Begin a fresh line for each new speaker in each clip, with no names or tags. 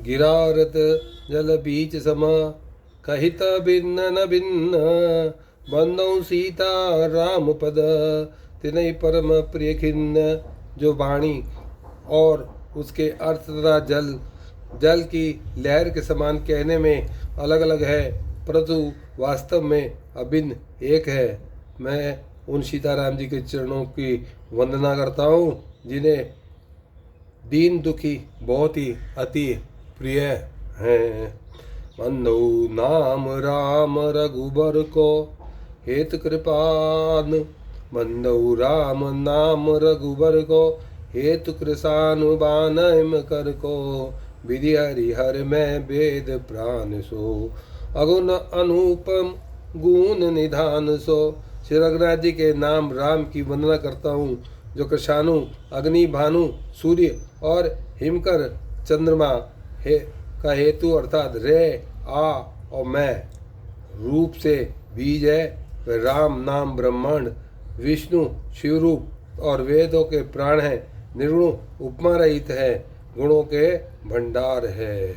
गिरारत जल बीच सम, कहित भिन्न न भिन्न, बंदौ सीता राम पद, तिनहि परम प्रिय खिन्न। जो वाणी और उसके अर्थ तथा जल की लहर के समान कहने में अलग अलग है, परंतु वास्तव में अभिन्न एक है। मैं उन सीताराम जी के चरणों की वंदना करता हूँ जिन्हें दीन दुखी बहुत ही अति प्रिय हैं। बंधु नाम राम रघुबर को हेत कृपान, बंधु राम नाम रघुबर को हेतु कृषानुबान कर को, विधि हरिहर में वेद प्राण सो, अगुण अनुपम गुण निधान सो। श्री रघुनाथ जी के नाम राम की वंदना करता हूँ, जो कृषाणु अग्नि भानु सूर्य और हिमकर चंद्रमा का हेतु अर्थात रे आ और मैं रूप से बीज है। वह राम नाम ब्रह्मांड विष्णु शिवरूप और वेदों के प्राण है। निर्गुण उपमा रहित है, गुणों के भंडार है।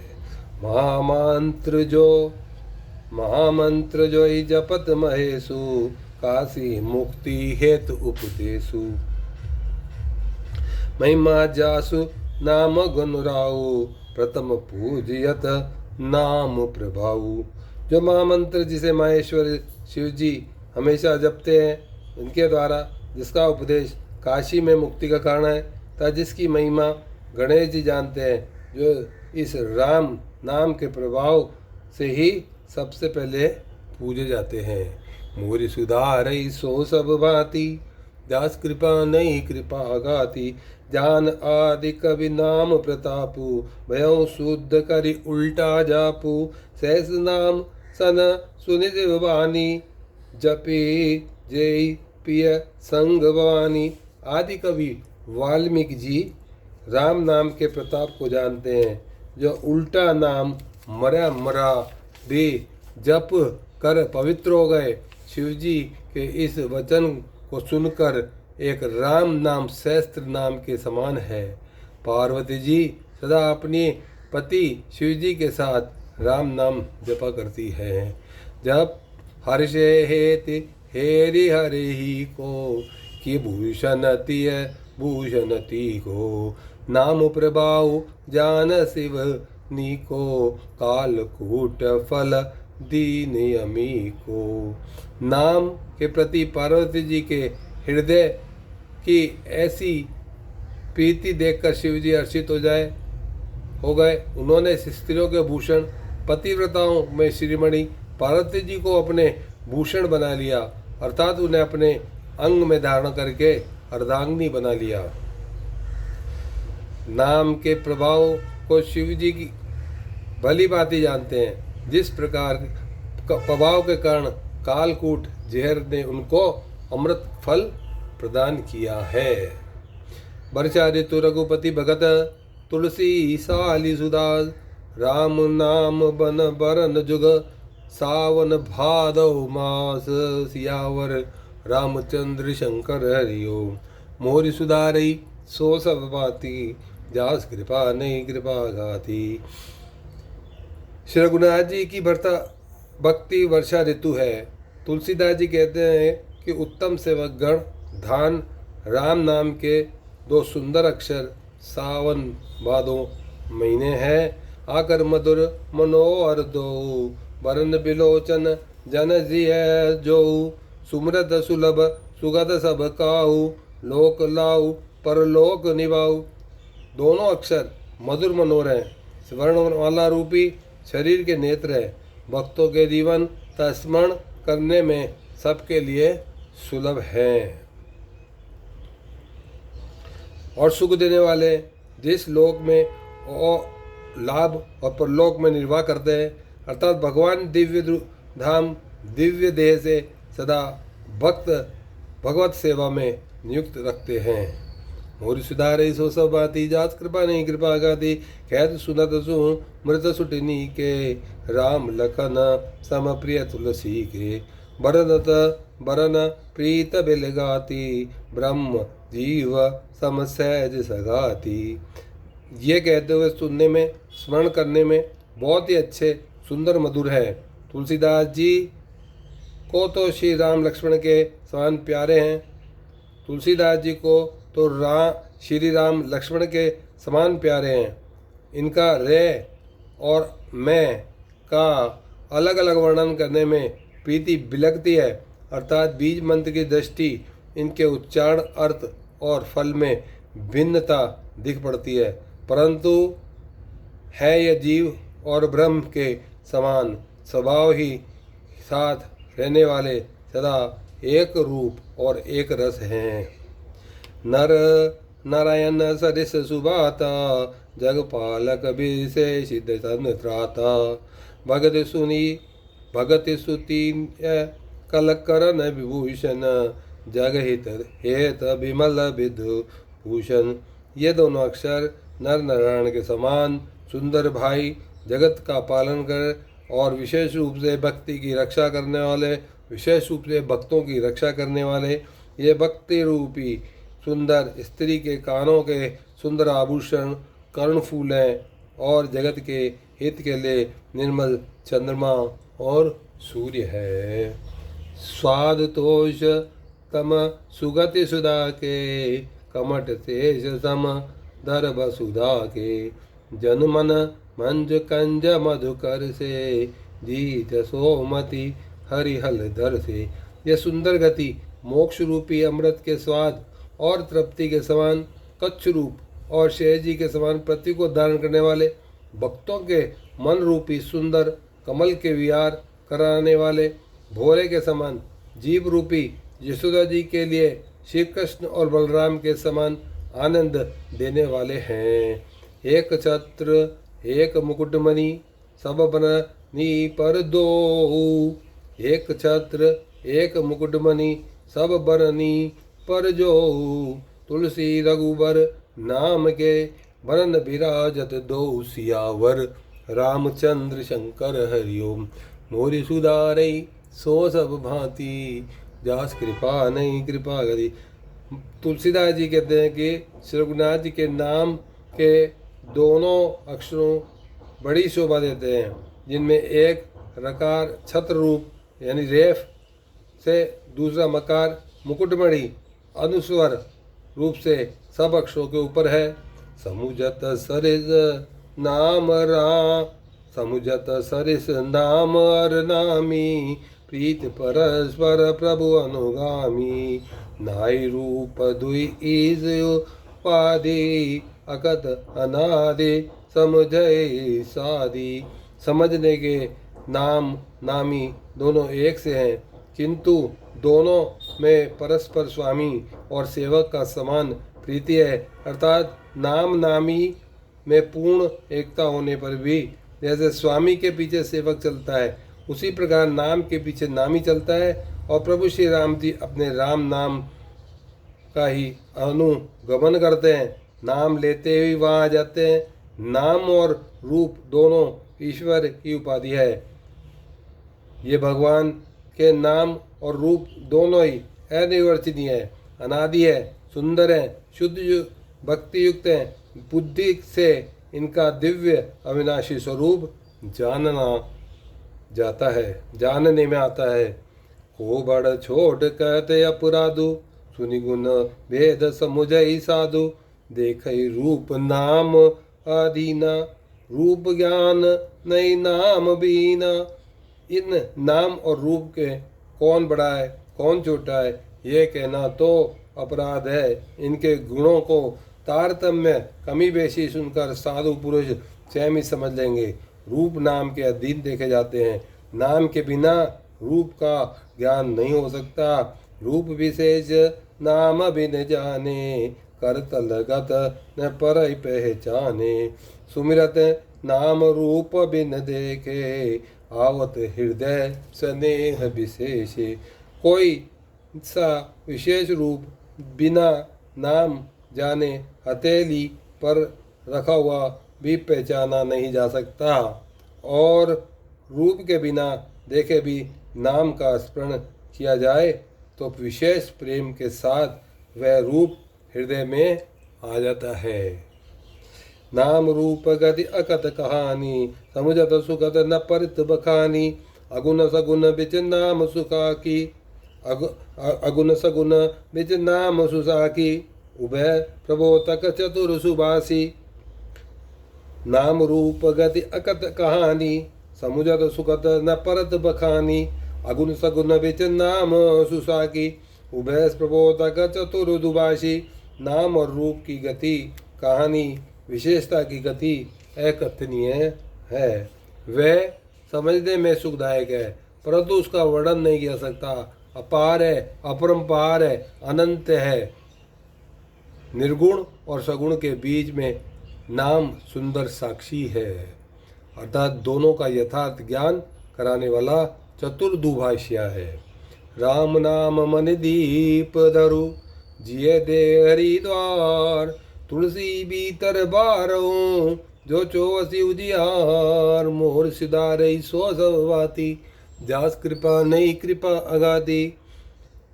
महामंत्र जो ही जपत महेशु, काशी मुक्ति हेतु उपदेशु। महिमा जासु नाम गुण राउ, प्रथम पूजयत नाम प्रभाऊ। जो महामंत्र जिसे माहेश्वर शिव जी हमेशा जपते हैं, उनके द्वारा जिसका उपदेश काशी में मुक्ति का कारण है, तथा जिसकी महिमा गणेश जी जानते हैं, जो इस राम नाम के प्रभाव से ही सबसे पहले पूजे जाते हैं। मोरी सुधारई सो सब भांति, दास कृपा नहीं कृपा गाती। जान आदि कवि नाम प्रतापु, भयों शुद्ध करि उल्टा जापू। सहस नाम सन सुनि वाणी, जपी जय पिय संग भवानी। आदि कवि वाल्मीकि जी राम नाम के प्रताप को जानते हैं, जो उल्टा नाम मरा भी जप कर पवित्र हो गए। शिवजी के इस वचन को सुनकर एक राम नाम सहस्त्र नाम के समान है। पार्वती जी सदा अपने पति शिवजी के साथ राम नाम जपा करती है। जब हर्षे हेति हेरि हरि को, कि भूषणति को। नाम प्रभाव जान शिव नीको, कालकूट फल दीन यमी को। नाम के प्रति पार्वती जी के हृदय की ऐसी प्रीति देखकर शिवजी हर्षित हो गए। उन्होंने स्त्रियों के भूषण पतिव्रताओं में श्रीमणि पार्वती जी को अपने भूषण बना लिया, अर्थात उन्हें अपने अंग में धारण करके अर्धांगिनी बना लिया। नाम के प्रभाव को शिवजी की भली भांति जानते हैं। जिस प्रकार प्रभाव के कारण कालकूट जहर ने उनको अमृत फल प्रदान किया है। वर्षा ऋतु रघुपति भगत, तुलसी साली सुदास। राम नाम बन बरन जुग, सावन भादव मास। सियावर रामचंद्र शंकर हरिओ, मोरि सुधारई सो सब भांति। जास कृपा नहीं कृपा गाती। श्री रघुनाथ जी की भक्ति वर्षा ऋतु है। तुलसीदास जी कहते हैं कि उत्तम सेवक गण धान राम नाम के दो सुंदर अक्षर सावन भादो महीने हैं। आकर मधुर मनोहर दो, बरन बिलोचन जन जिय जो। सुमृत सुलभ सुगत सब काहू, लोक लाऊ परलोक निभाऊ। दोनों अक्षर मधुर मनोहर हैं। स्वर्णमाला रूपी शरीर के नेत्र है। भक्तों के जीवन का स्मरण करने में सबके लिए सुलभ हैं और सुख देने वाले। जिस लोक में और लाभ और परलोक में निर्वाह करते हैं, अर्थात भगवान दिव्य धाम दिव्य देह से सदा भक्त भगवत सेवा में नियुक्त रखते हैं। मोरि सुधारई सो सब भांति, जास कृपा नहीं कृपा गाती। कहत सुनत सु मृत सुटिनी के, राम लखन सम प्रिय तुलसी के। बरनत बरन प्रीत बिलगाती, ब्रह्म जीव सम सहज सगाती। ये कहते हुए सुनने में, स्मरण करने में बहुत ही अच्छे, सुंदर, मधुर है। तुलसीदास जी को तो श्री राम लक्ष्मण के समान प्यारे हैं। तुलसीदास जी को तो श्री राम लक्ष्मण के समान प्यारे हैं। इनका रे और मैं का अलग अलग वर्णन करने में प्रीति बिलकती है, अर्थात बीज मंत्र की दृष्टि इनके उच्चारण, अर्थ और फल में भिन्नता दिख पड़ती है, परंतु है यह जीव और ब्रह्म के समान स्वभाव ही साथ रहने वाले, सदा एक रूप और एक रस हैं। नर नारायण सरिस सुभाता, जगपालक विशेषित त्राता, भगत सुती कलकरण विभूषण, जगहित हेत विमल विधु भूषण। ये दोनों अक्षर नर नारायण के समान सुंदर भाई, जगत का पालन कर और विशेष रूप से भक्ति की रक्षा करने वाले, विशेष रूप से भक्तों की रक्षा करने वाले, ये भक्ति रूपी सुंदर स्त्री के कानों के सुंदर आभूषण, कर्णफूल हैं और जगत के हित के लिए निर्मल चंद्रमा और सूर्य है। स्वाद तोष तम सुगति सुधा के, कमट तेज सम दर्भ सुधा के, जनमन मंज कंज मधुकर से, जीत सोमति हरिहल धर से। यह सुंदर गति मोक्ष रूपी अमृत के स्वाद और तृप्ति के समान, कच्छ रूप और शेष जी के समान पृथ्वी को धारण करने वाले, भक्तों के मन रूपी सुंदर कमल के विहार कराने वाले, भोरे के समान जीव रूपी यशोदा जी के लिए श्री कृष्ण और बलराम के समान आनंद देने वाले हैं। एक छत्र एक मुकुटमणि सब बरनी पर दो, एक छत्र एक मुकुटमणि सब बरनी पर जो, तुलसी रघुबर नाम के वरन विराजत दो सियावर, रामचंद्र शंकर हरिओम, मोरी सुधारई सो सब भांति, जास कृपा नहीं कृपा करी। तुलसीदास जी कहते हैं कि श्री रघुनाथ जी के नाम के दोनों अक्षरों बड़ी शोभा देते हैं, जिनमें एक रकार छत्र रूप यानी रेफ से, दूसरा मकार मुकुटमणि अनुस्वर रूप से सब अक्षरों के ऊपर है। समुझत सरिस नाम राम, समुझत सरिस नाम अर नामी, प्रीत परस्पर प्रभु अनुगामी, नाई रूप दुई ईज उपाधि, अकत अनादि समझय सादी। समझने के नाम नामी दोनों एक से हैं, किंतु दोनों में परस्पर स्वामी और सेवक का समान प्रीति है, अर्थात नाम नामी में पूर्ण एकता होने पर भी जैसे स्वामी के पीछे सेवक चलता है, उसी प्रकार नाम के पीछे नामी चलता है। और प्रभु श्री राम जी अपने राम नाम का ही अनुगमन करते हैं, नाम लेते हुए वहाँ आ जाते हैं। नाम और रूप दोनों ईश्वर की उपाधि है। ये भगवान के नाम और रूप दोनों ही अनिर्वचनीय है, अनादि है, सुंदर है, शुद्ध भक्ति युक्त है। बुद्धि से इनका दिव्य अविनाशी स्वरूप जानना जाता है, जानने में आता है। को बड़ छोट कहते अपराधु, सुनि गुण भेद समुझई साधु, देखई रूप नाम आदीना, रूप ज्ञान नहीं नाम बीना। इन नाम और रूप के कौन बड़ा है कौन छोटा है ये कहना तो अपराध है। इनके गुणों को तारतम्य कमी बेशी सुनकर साधु पुरुष स्वयं ही समझ लेंगे। रूप नाम के अधीन देखे जाते हैं, नाम के बिना रूप का ज्ञान नहीं हो सकता। रूप विशेष नाम बिन जाने, करतल गत न पर पहचाने। सुमिरत नाम रूप बिन देखे, आवत हृदय स्नेह विशेषे। कोई सा विशेष रूप बिना नाम जाने हथेली पर रखा हुआ भी पहचाना नहीं जा सकता, और रूप के बिना देखे भी नाम का स्मरण किया जाए तो विशेष प्रेम के साथ वह रूप हृदय में आ जाता है। नाम रूप गति अकत कहानी, समुझत सुखत न परित बखानी। अगुण सगुण बिच नाम सुखा की, अगुण सगुण बिच नाम सुसाकी। उभय प्रबोधक चतुर सुबासी, नाम रूप गति अकत कहानी, समुझत सुखत न परत बखानी। अगुण सगुण बिच नाम सुसाकी, उभय प्रबोधक चतुर दुभाषी। नाम और रूप की गति, कहानी, विशेषता की गति अकथनीय है। वह समझने में सुखदायक है, परंतु उसका वर्णन नहीं किया सकता। अपार है, अपरंपार है, अनंत है। निर्गुण और सगुण के बीच में नाम सुंदर साक्षी है, अर्थात दोनों का यथार्थ ज्ञान कराने वाला चतुर दुभाषिया है। राम नाम मन दीप धरु, जिये दे हरिद्वार। तुलसी भीतर बारो, जो चौसी उजियार। मोर सिधारई सो सवाती, जास कृपा नहीं कृपा अगाती।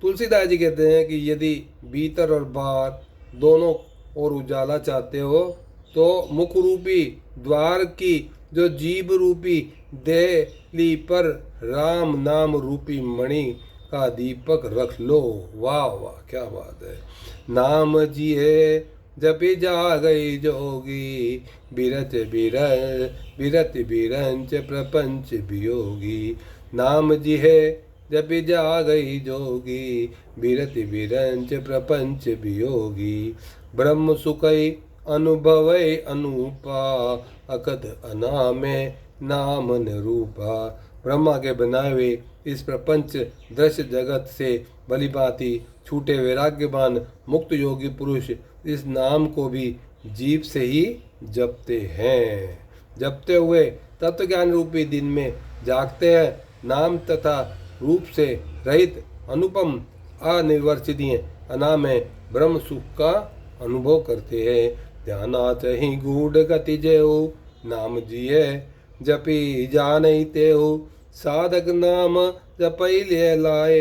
तुलसीदास जी कहते हैं कि यदि भीतर और बाहर दोनों ओर उजाला चाहते हो तो मुख रूपी द्वार की जो जीव रूपी देली पर राम नाम रूपी मणि का दीपक रख लो। वाह वाह, क्या बात है। नाम जिए जपि जा गई जोगी, बिरत बिरंच प्रपंच वियोगी। नाम जिहे जपि जा गई जोगी, बिरत बिरंच प्रपंच वियोगी। ब्रह्म सुखई अनुभवै अनूपा, अकथ अनामे नाम निरूपा। ब्रह्मा के बनाए हुए इस प्रपंच दृश्य जगत से भलीभांति छूटे वैराग्यवान मुक्त योगी पुरुष इस नाम को भी जीव से ही जपते हैं। जपते हुए तत्व ज्ञान रूपी दिन में जागते हैं। नाम तथा रूप से रहित अनुपम अनिर्वचनीय अनामय ब्रह्म सुख का अनुभव करते हैं। ध्यानात ही गूढ़ गति जेऊ, नाम जिये जपी जानई तेऊ। साधक नाम जपई ले लाए,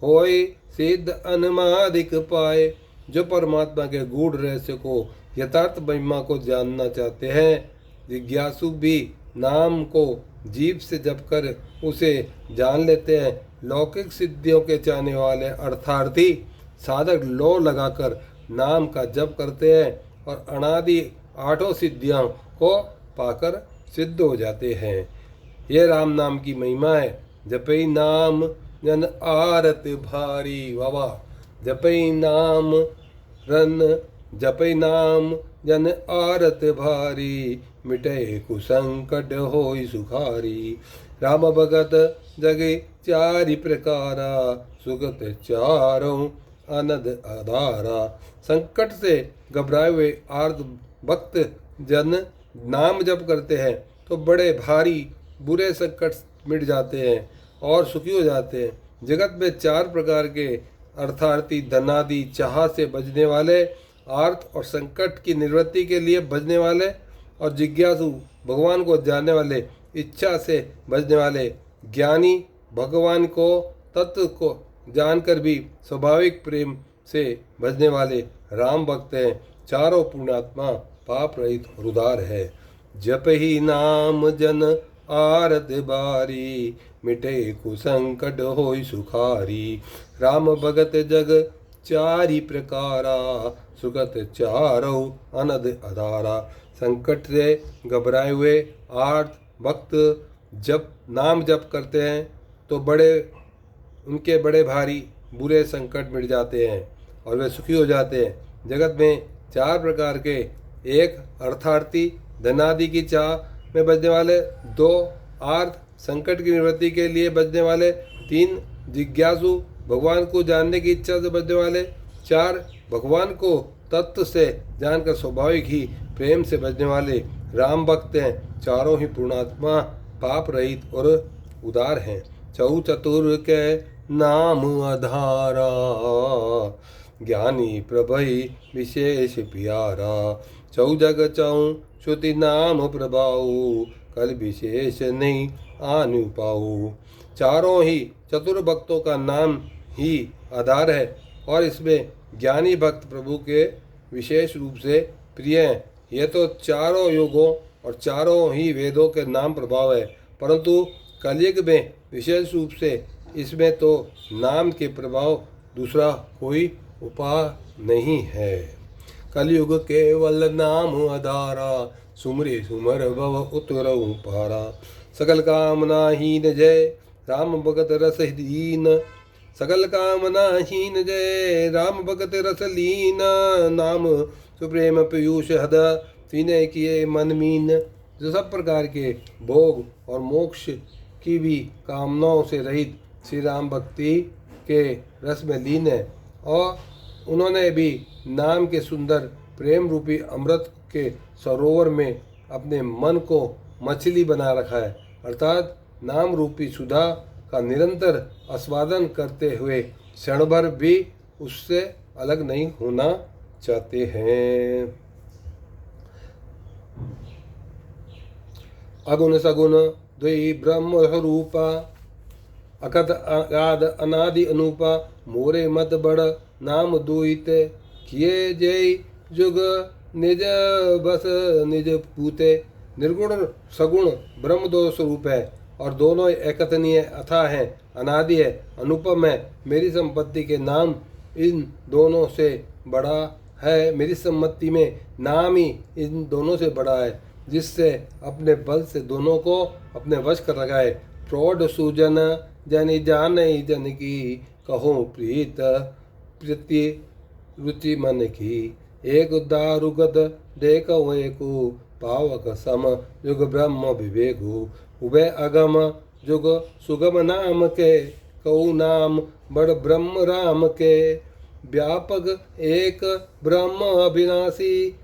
होय सिद्ध अनुमादिक पाए। जो परमात्मा के गूढ़ रहस्य को, यथार्थ महिमा को जानना चाहते हैं, जिज्ञासु भी नाम को जीव से जप कर उसे जान लेते हैं। लौकिक सिद्धियों के चाहने वाले अर्थार्थी साधक लो लगाकर नाम का जप करते हैं और अनादि आठों सिद्धियों को पाकर सिद्ध हो जाते हैं। ये राम नाम की महिमा है। जपई नाम जन आरत भारी, वावा। जपई नाम जपई नाम जन आरत भारी, मिटे कुसंकट होई सुखारी। राम भगत जगे चारि प्रकारा, सुगत चारों अनद आधारा। संकट से घबराए हुए आर्त भक्त जन नाम जप करते हैं तो बड़े भारी बुरे संकट मिट जाते हैं और सुखी हो जाते हैं। जगत में चार प्रकार के अर्थार्थी धनादि चाह से बचने वाले, आर्थ और संकट की निवृत्ति के लिए बचने वाले, और जिज्ञासु भगवान को जानने वाले, इच्छा से बचने वाले, ज्ञानी भगवान को तत्व को जानकर भी स्वाभाविक प्रेम से भजने वाले राम भक्त हैं। चारों पुण्यात्मा पाप रहित और उदार है। जप ही नाम जन आरत बारी, मिटे कुसंकट होई सुखारी। राम भगत जग चारि प्रकारा, सुगत चारों अनद अधारा। संकट से घबराए हुए आर्त भक्त जब नाम जप करते हैं तो उनके बड़े भारी बुरे संकट मिट जाते हैं और वे सुखी हो जाते हैं। जगत में चार प्रकार के, एक अर्थार्थी धनादि की चाह में बचने वाले, दो आर्थ संकट की निवृत्ति के लिए बचने वाले, तीन जिज्ञासु भगवान को जानने की इच्छा से बचने वाले, चार भगवान को तत्व से जानकर स्वाभाविक ही प्रेम से बचने वाले राम भक्त हैं। चारों ही पूर्णात्मा पाप रहित और उदार हैं। चौ चतुर के नाम आधारा, ज्ञानी प्रभई विशेष प्यारा। चौ जग चौ श्रुति नाम प्रभाऊ, कल विशेष नहीं आनु पाऊ। चारों ही चतुर भक्तों का नाम ही आधार है और इसमें ज्ञानी भक्त प्रभु के विशेष रूप से प्रिय हैं। यह तो चारों युगों और चारों ही वेदों के नाम प्रभाव है, परंतु कलयुग में विशेष रूप से इसमें तो नाम के प्रभाव दूसरा कोई उपाय नहीं है। कलयुग केवल नाम आधारा, सुमरे सुमर भव उतरऊ पारा। सकल कामना हीन जय राम भगत रस दीन, सकल कामना हीन जय राम भगत रस लीन। नाम सुप्रेम पीयूष हद, तीने किए मन मीन। जो सब प्रकार के भोग और मोक्ष की भी कामनाओं से रहित श्री राम भक्ति के रस में लीन है, और उन्होंने भी नाम के सुंदर प्रेम रूपी अमृत के सरोवर में अपने मन को मछली बना रखा है, अर्थात नाम रूपी सुधा का निरंतर आस्वादन करते हुए क्षण भर भी उससे अलग नहीं होना चाहते हैं। अगुण सगुण द्वयी ब्रह्म स्वरूपा, अकथ अगाध अनादि अनुपा। मोरे मत बड़ नाम दुहित, किए जय जुग निज बस निज पूते। निर्गुण सगुण ब्रह्म दो स्वरूप है, और दोनों एकथनीय अथाह हैं, अनादि है, अनुपम है। मेरी संपत्ति के नाम इन दोनों से बड़ा है, मेरी सम्मति में नाम ही इन दोनों से बड़ा है, जिससे अपने बल से दोनों को अपने वश कर रखा है। प्रौढ़ सुजन जन जान जन की, कहो प्रीत प्रीति रुचि मन की। एक दारुगत देख को पावक सम, युग ब्रह्म विवेकु। उभय अगम जुग सुगम नाम के, कऊ नाम बड़ ब्रह्म राम के। व्यापक एक ब्रह्म अविनाशी,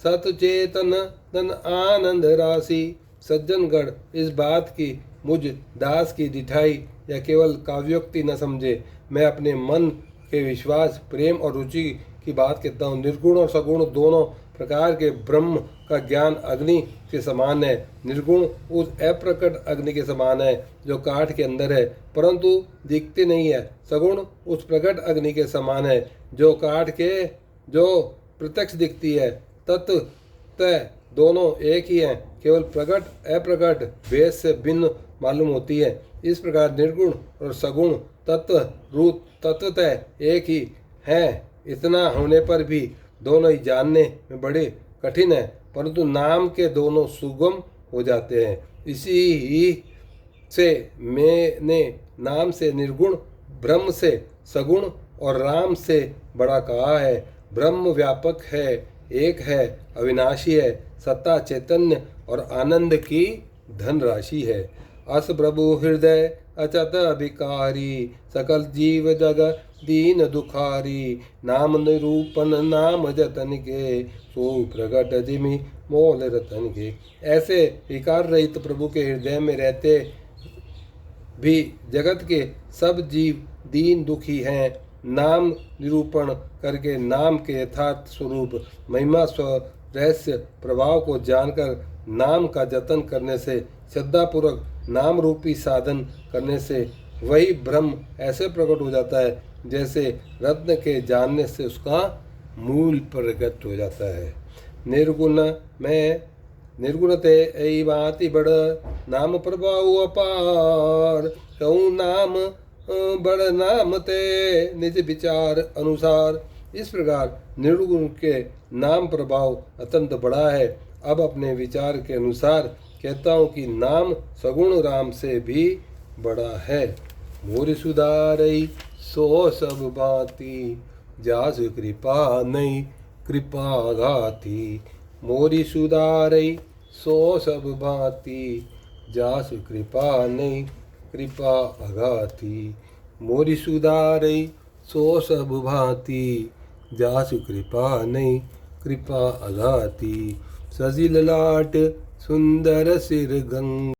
सतचेतन तन आनंद राशि। सज्जनगण इस बात की मुझ दास की दिठाई या केवल काव्योक्ति न समझे। मैं अपने मन के विश्वास, प्रेम और रुचि की बात कहता हूँ। निर्गुण और सगुण दोनों प्रकार के ब्रह्म का ज्ञान अग्नि के समान है। निर्गुण उस अप्रकट अग्नि के समान है जो काठ के अंदर है परंतु दिखते नहीं है। सगुण उस प्रकट अग्नि के समान है जो काठ के जो प्रत्यक्ष दिखती है। तत्व दोनों एक ही हैं, केवल प्रकट अप्रकट भेद से भिन्न मालूम होती है। इस प्रकार निर्गुण और सगुण तत्वतः एक ही हैं। इतना होने पर भी दोनों ही जानने में बड़े कठिन है, परंतु नाम के दोनों सुगम हो जाते हैं। इसी ही से मैंने नाम से निर्गुण, ब्रह्म से सगुण और राम से बड़ा कहा है। ब्रह्म व्यापक है, एक है, अविनाशी है, सत्ता चैतन्य और आनंद की धनराशि है। अस प्रभु हृदय अचत अभिकारी, सकल जीव जग दीन दुखारी। नाम निरूपण नाम जतन के, सो प्रगट जिमि मोल रतन के। ऐसे विकार रहित प्रभु के हृदय में रहते भी जगत के सब जीव दीन दुखी हैं। नाम निरूपण करके नाम के यथार्थ स्वरूप महिमा स्व रहस्य प्रभाव को जानकर नाम का जतन करने से, श्रद्धापूर्वक नाम रूपी साधन करने से वही ब्रह्म ऐसे प्रकट हो जाता है जैसे रत्न के जानने से उसका मूल प्रकट हो जाता है। निर्गुण में निर्गुणते ऐ बाति बड़, नाम प्रभाव अपार। कहूँ नाम बड़ नाम ते, निज विचार अनुसार। इस प्रकार निर्गुण के नाम प्रभाव अत्यंत बड़ा है। अब अपने विचार के अनुसार कहता हूँ कि नाम सगुण राम से भी बड़ा है। मोर सुधारई सो सब भांति, जासु कृपा नहीं कृपा घाती। मोरी सुधारई सो सब भांति, जासु कृपा नहीं कृपा अघाती। मोरी सुधारई सो सब भांति, जासु कृपा नहीं कृपा अघाती। सजी ललाट सुंदर सिर गंगा,